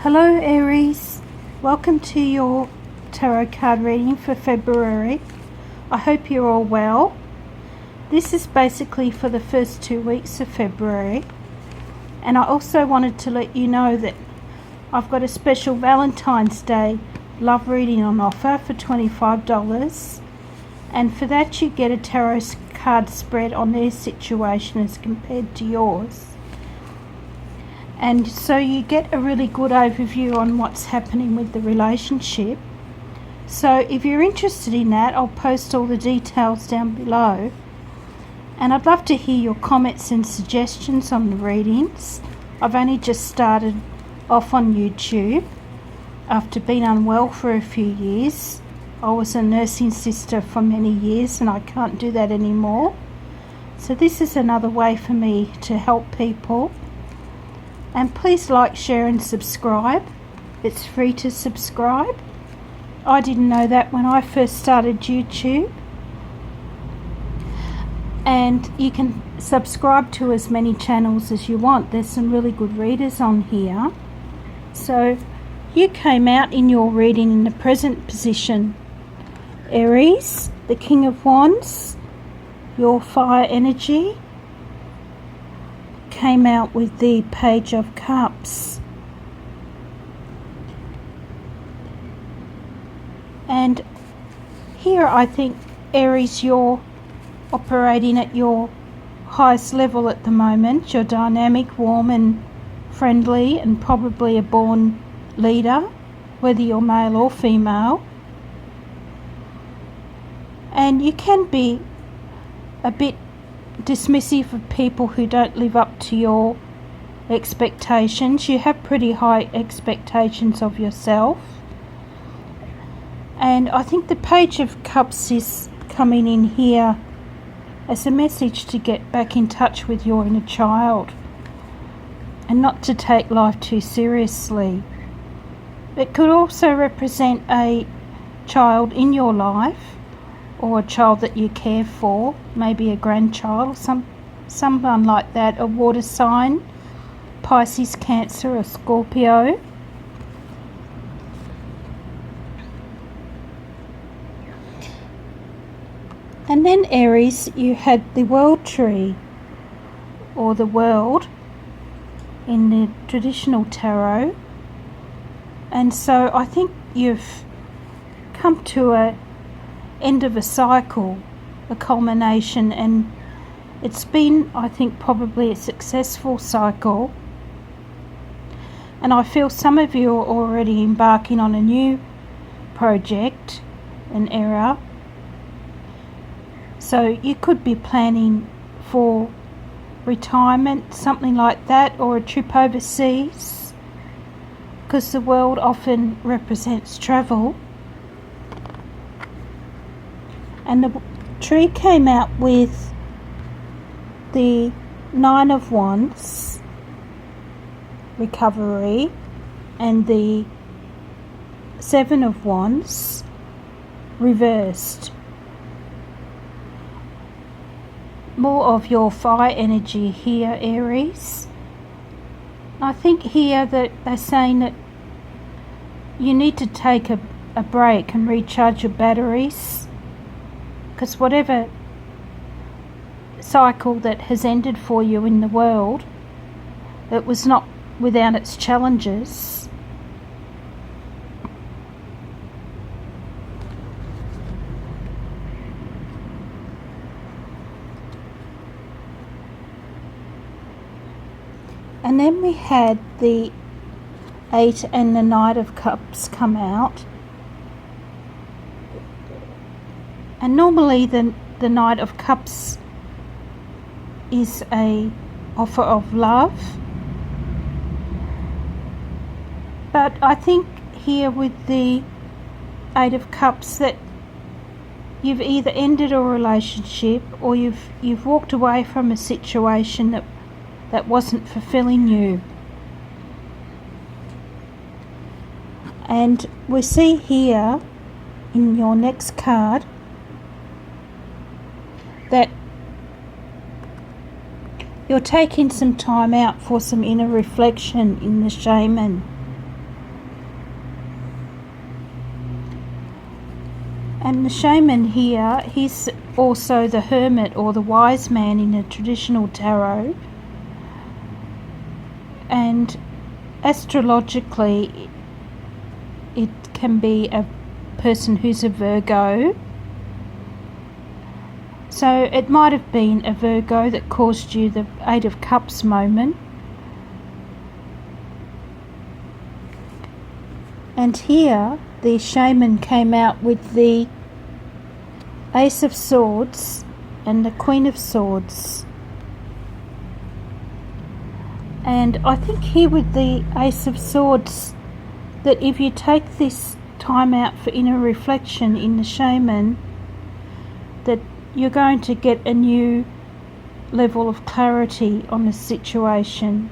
Hello Aries, welcome to your tarot card reading for February. I hope you're all well. This is basically for the first 2 weeks of February, and I also wanted to let you know that I've got a special Valentine's Day love reading on offer for $25, and for that you get a tarot card spread on their situation as compared to yours. And so you get a really good overview on what's happening with the relationship. So if you're interested in that, I'll post all the details down below. And I'd love to hear your comments and suggestions on the readings. I've only just started off on YouTube after being unwell for a few years. I was a nursing sister for many years and I can't do that anymore. So this is another way for me to help people. And please like, share and subscribe. It's free to subscribe. I didn't know that when I first started YouTube. And you can subscribe to as many channels as you want. There's some really good readers on here. So you came out in your reading in the present position. Aries, the King of Wands, your fire energy, came out with the Page of Cups. And here I think, Aries, you're operating at your highest level at the moment. You're dynamic, warm and friendly, and probably a born leader, whether you're male or female. And you can be a bit dismissive of people who don't live up to your expectations. You have pretty high expectations of yourself. And I think the Page of Cups is coming in here as a message to get back in touch with your inner child and not to take life too seriously. It could also represent a child in your life, or a child that you care for, maybe a grandchild, someone like that, a water sign, Pisces, Cancer or Scorpio. And then Aries, you had the World Tree, or the World, in the traditional tarot. And so I think you've come to a end of a cycle, a culmination, and it's been, I think, probably a successful cycle. And I feel some of you are already embarking on a new project, an era. So you could be planning for retirement, something like that, or a trip overseas, because the world often represents travel. And the tree came out with the Nine of Wands, recovery, and the Seven of Wands, reversed. More of your fire energy here, Aries. I think here that they're saying that you need to take a break and recharge your batteries, because whatever cycle that has ended for you in the world, it was not without its challenges. And then we had the Eight and the Knight of Cups come out. And normally the Knight of Cups is a offer of love. But I think here with the Eight of Cups that you've either ended a relationship or you've walked away from a situation that wasn't fulfilling you. And we see here in your next card that you're taking some time out for some inner reflection in the shaman. And the shaman here, he's also the hermit or the wise man in a traditional tarot. And astrologically, it can be a person who's a Virgo. So it might have been a Virgo that caused you the Eight of Cups moment. And here the shaman came out with the Ace of Swords and the Queen of Swords. And I think here with the Ace of Swords, that if you take this time out for inner reflection in the shaman, that you're going to get a new level of clarity on the situation.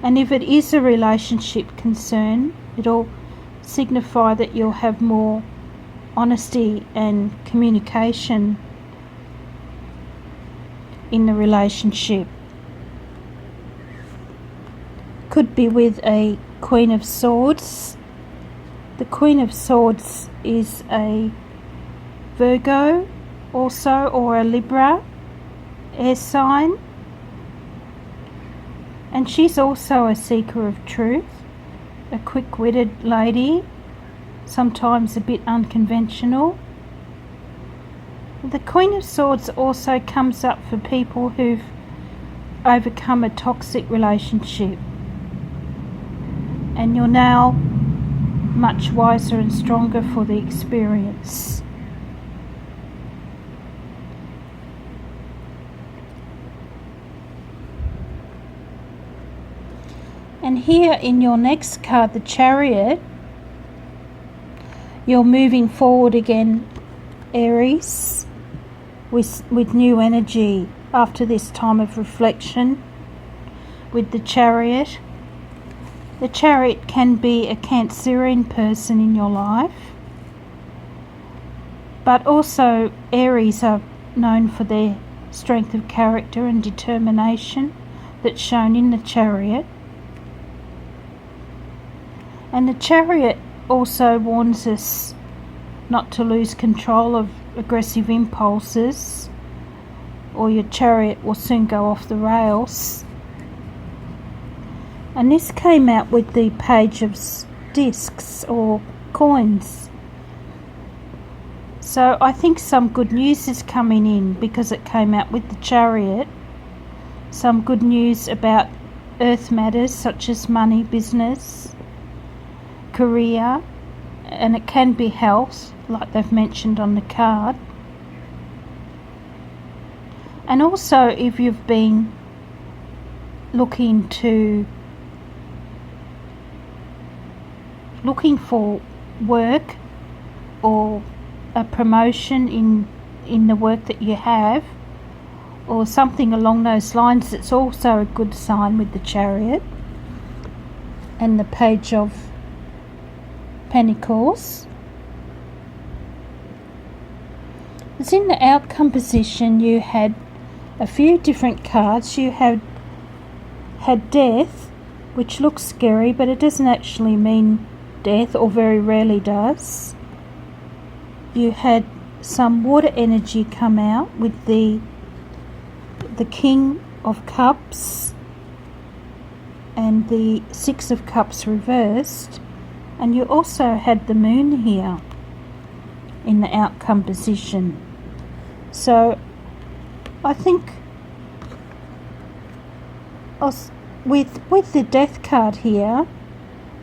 And if it is a relationship concern, it'll signify that you'll have more honesty and communication in the relationship. Could be with a Queen of Swords. The Queen of Swords is a Virgo also, or a Libra air sign. And she's also a seeker of truth, a quick-witted lady, sometimes a bit unconventional. The Queen of Swords also comes up for people who've overcome a toxic relationship, and you're now much wiser and stronger for the experience. And here in your next card, the Chariot, you're moving forward again, Aries, with new energy after this time of reflection with the Chariot. The Chariot can be a Cancerian person in your life, but also Aries are known for their strength of character and determination that's shown in the Chariot. And the Chariot also warns us not to lose control of aggressive impulses, or your Chariot will soon go off the rails. And this came out with the Page of Discs or coins. So I think some good news is coming in because it came out with the Chariot. Some good news about earth matters such as money, business, career, and it can be health, like they've mentioned on the card. And also if you've been looking for work or a promotion in the work that you have, or something along those lines, it's also a good sign with the Chariot and the Page of Pentacles. As in the outcome position, you had a few different cards. You had death, which looks scary, but it doesn't actually mean death, or very rarely does. You had some water energy come out with the King of Cups and the Six of Cups reversed. And you also had the Moon here in the outcome position. So I think with the Death card here,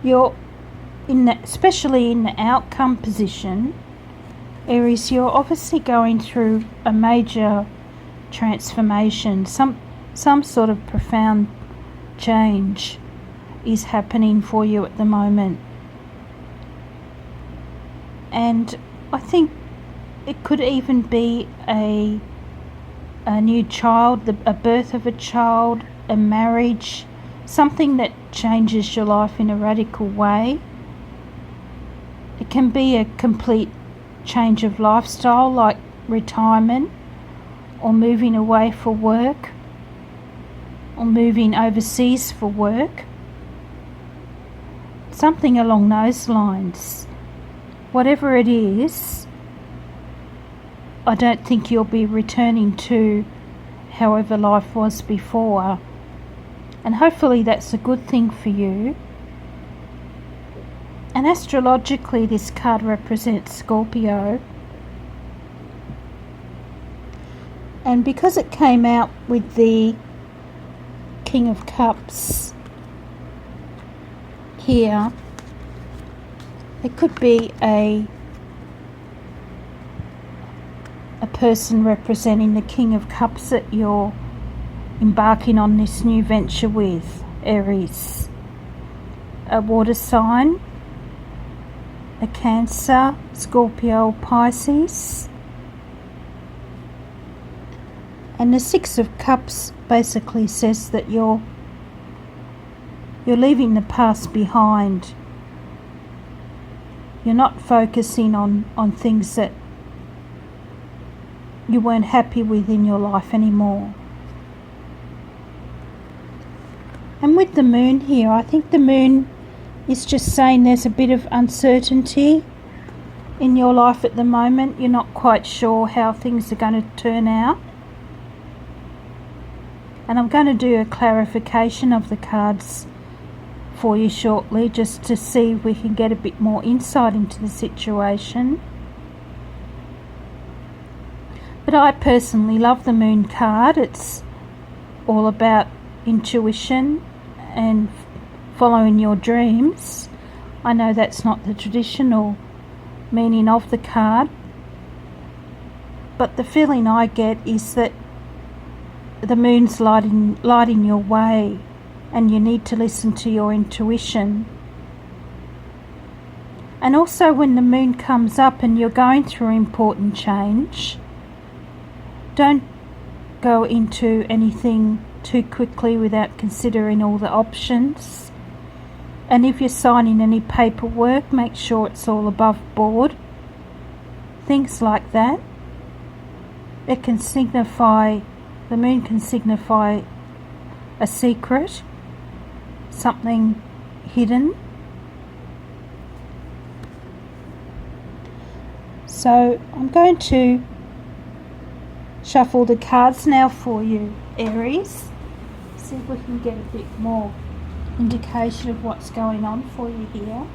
you're especially in the outcome position, Aries, you're obviously going through a major transformation. Some sort of profound change is happening for you at the moment. And I think it could even be a new child, a birth of a child, a marriage, something that changes your life in a radical way. It can be a complete change of lifestyle, like retirement, or moving away for work, or moving overseas for work. Something along those lines. whatever it is, I don't think you'll be returning to however life was before. And hopefully that's a good thing for you. And astrologically, this card represents Scorpio. And because it came out with the King of Cups here, it could be a person representing the King of Cups that you're embarking on this new venture with, Aries. A water sign, a Cancer, Scorpio, Pisces. And the Six of Cups basically says that you're leaving the past behind. You're not focusing on things that you weren't happy with in your life anymore. And with the moon here, I think the moon is just saying there's a bit of uncertainty in your life at the moment. You're not quite sure how things are going to turn out. And I'm going to do a clarification of the cards for you shortly, just to see if we can get a bit more insight into the situation. But I personally love the moon card. It's all about intuition and following your dreams. I know that's not the traditional meaning of the card, but the feeling I get is that the moon's lighting your way, and you need to listen to your intuition. And also when the moon comes up and you're going through important change, don't go into anything too quickly without considering all the options. And if you're signing any paperwork, make sure it's all above board. Things like that. It can signify, the moon can signify a secret, something hidden. So I'm going to shuffle the cards now for you, Aries. See if we can get a bit more indication of what's going on for you here.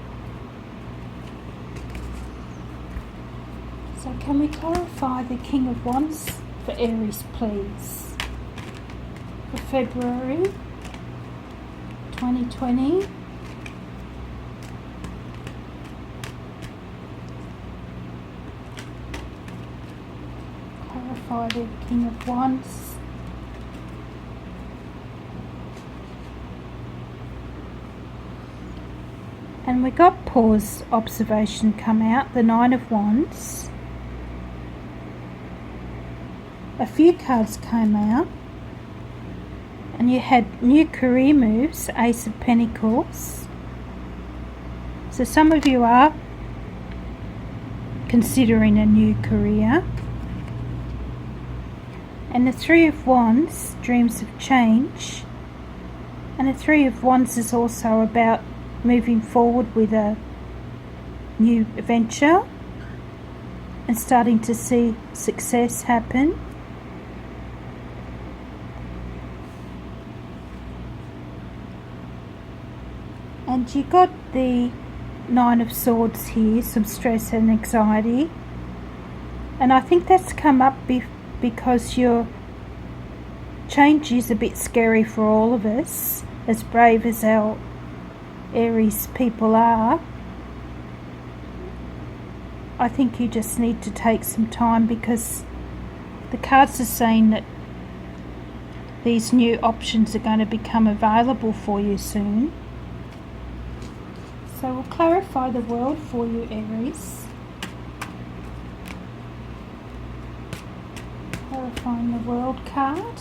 So can we clarify the King of Wands for Aries, please? For February 2020. Clarify the King of Wands. And we got pause observation come out, the Nine of Wands. A few cards came out, and you had new career moves, Ace of Pentacles. So some of you are considering a new career. And the Three of Wands, dreams of change. And the Three of Wands is also about moving forward with a new venture and starting to see success happen. And you got the Nine of Swords here, some stress and anxiety. And I think that's come up because your change is a bit scary for all of us, as brave as our Aries people are. I think you just need to take some time, because the cards are saying that these new options are going to become available for you soon. So we'll clarify the world for you, Aries. Clarifying the world card.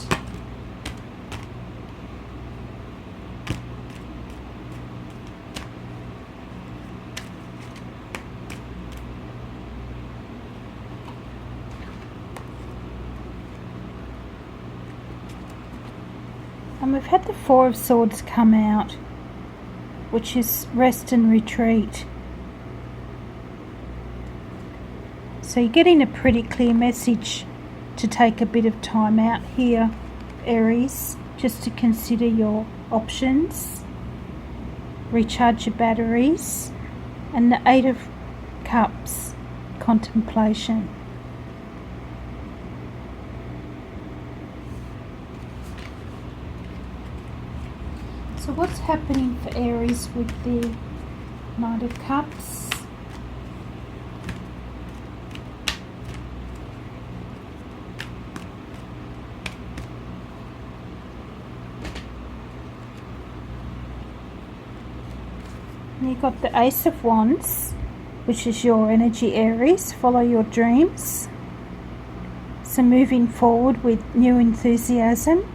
And we've had the Four of Swords come out, which is rest and retreat. So you're getting a pretty clear message to take a bit of time out here, Aries, just to consider your options, recharge your batteries, and the Eight of Cups, contemplation. So what's happening for Aries with the Knight of Cups? And you've got the Ace of Wands, which is your energy, Aries. Follow your dreams. So moving forward with new enthusiasm.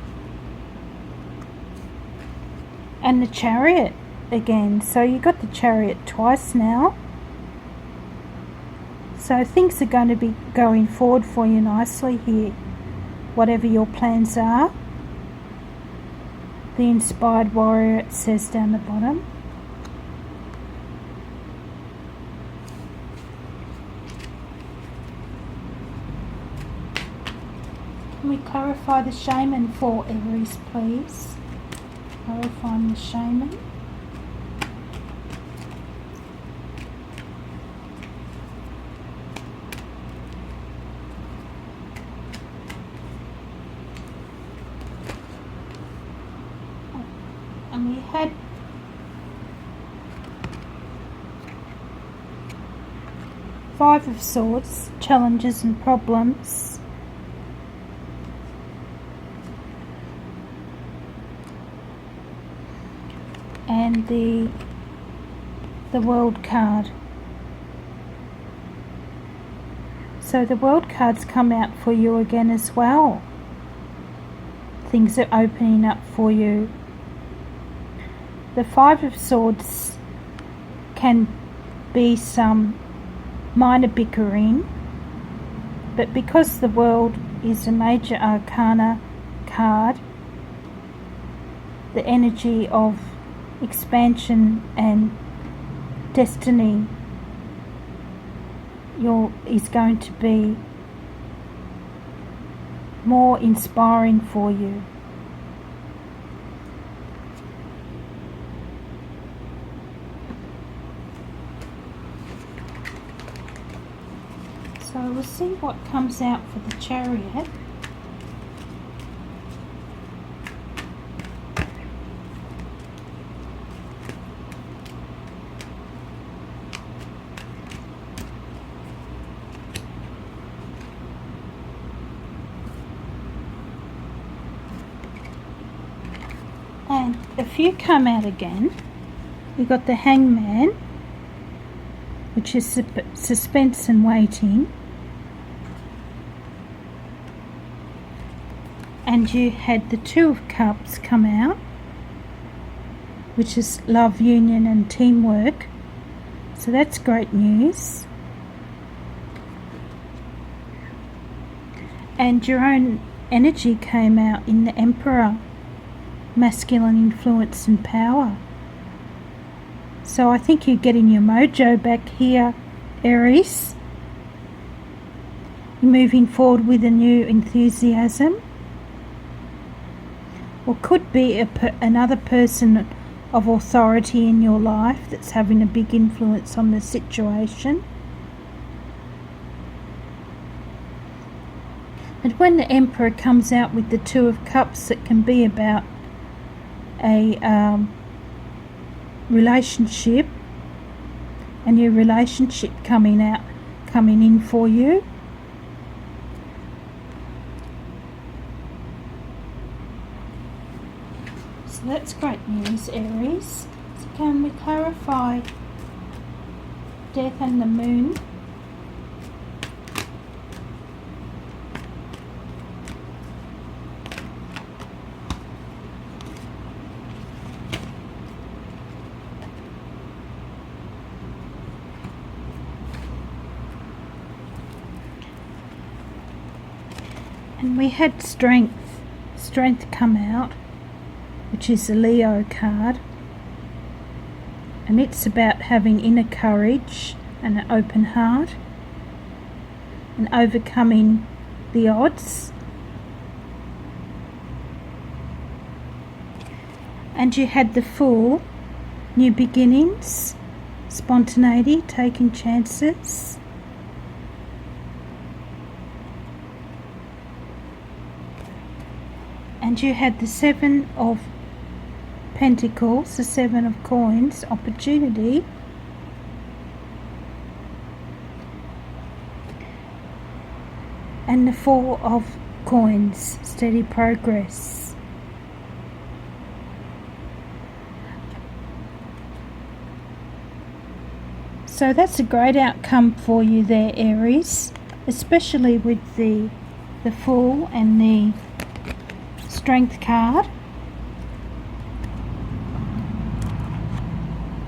And the Chariot again. So you got the Chariot twice now. So things are going to be going forward for you nicely here, whatever your plans are. The Inspired Warrior, it says down the bottom. Can we clarify the Shaman for Aries, please? Clarifying the Shaman. And we had Five of Swords, challenges and problems. And the World card. So the World card's come out for you again as well. Things are opening up for you. The Five of Swords can be some minor bickering, but because the World is a major arcana card, the energy of expansion and destiny is going to be more inspiring for you. So we'll see what comes out for the Chariot. And a few come out again. We've got the Hangman, which is suspense and waiting. And you had the Two of Cups come out, which is love, union and teamwork. So that's great news. And your own energy came out in the Emperor, masculine influence and power. So I think you're getting your mojo back here, Aries. You're moving forward with a new enthusiasm. Or could be another person of authority in your life that's having a big influence on the situation. And when the Emperor comes out with the Two of Cups, it can be about a relationship, a new relationship coming in for you. So that's great news, Aries. So can we clarify Death and the Moon? And we had strength come out, which is the Leo card, and it's about having inner courage and an open heart. and overcoming the odds. And you had the Fool, new beginnings, spontaneity, taking chances. And you had the Seven of Pentacles, the Seven of Coins, opportunity. And the Four of Coins, steady progress. So that's a great outcome for you there, Aries, especially with the Fool and the Strength card.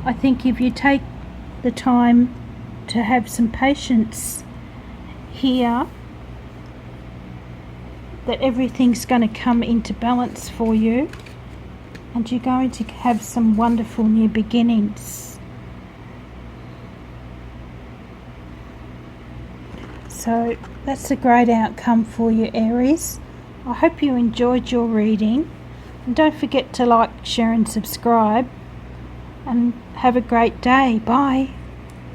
I think if you take the time to have some patience here, that everything's going to come into balance for you, and you're going to have some wonderful new beginnings. So that's a great outcome for you, Aries. I hope you enjoyed your reading, and don't forget to like, share and subscribe, and have a great day. Bye.